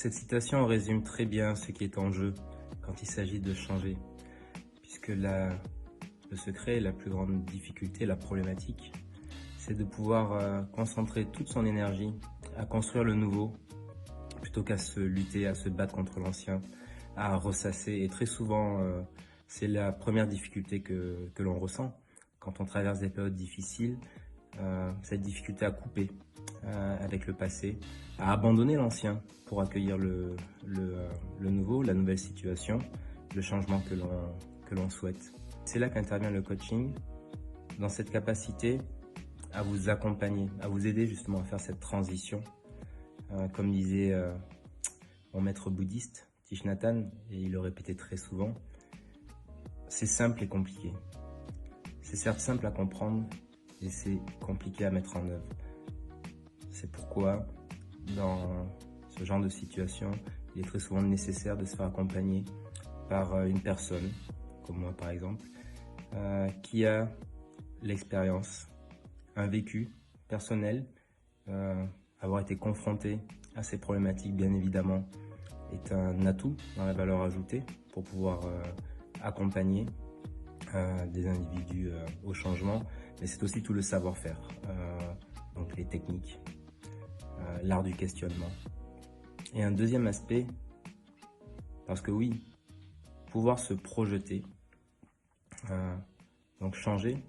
Cette citation résume très bien ce qui est en jeu quand il s'agit de changer, puisque le secret, la plus grande difficulté, la problématique, c'est de pouvoir concentrer toute son énergie à construire le nouveau, plutôt qu'à se lutter, à se battre contre l'ancien, à ressasser. Et très souvent, c'est la première difficulté que l'on ressent quand on traverse des périodes difficiles, cette difficulté à couper avec le passé, à abandonner l'ancien pour accueillir le nouveau, la nouvelle situation, le changement que l'on souhaite. C'est là qu'intervient le coaching, dans cette capacité à vous accompagner, à vous aider justement à faire cette transition. Comme disait mon maître bouddhiste, Thich Nhat Hanh, et il le répétait très souvent, c'est simple et compliqué. C'est certes simple à comprendre, et c'est compliqué à mettre en œuvre. C'est pourquoi, dans ce genre de situation, il est très souvent nécessaire de se faire accompagner par une personne, comme moi par exemple, qui a l'expérience, un vécu personnel, avoir été confronté à ces problématiques, bien évidemment, est un atout dans la valeur ajoutée pour pouvoir accompagner des individus au changement, mais c'est aussi tout le savoir-faire, donc les techniques, l'art du questionnement. Et un deuxième aspect, parce que oui, pouvoir se projeter, donc changer,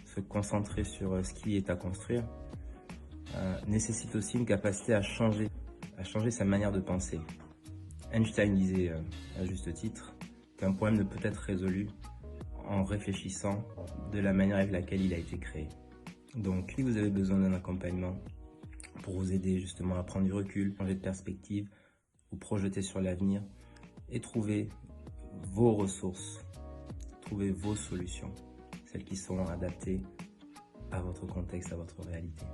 se concentrer sur ce qui est à construire, nécessite aussi une capacité à changer sa manière de penser. Einstein disait, à juste titre, qu'un problème ne peut être résolu en réfléchissant de la manière avec laquelle il a été créé. Donc, si vous avez besoin d'un accompagnement pour vous aider justement à prendre du recul, changer de perspective, vous projeter sur l'avenir et trouver vos ressources, trouver vos solutions, celles qui sont adaptées à votre contexte, à votre réalité.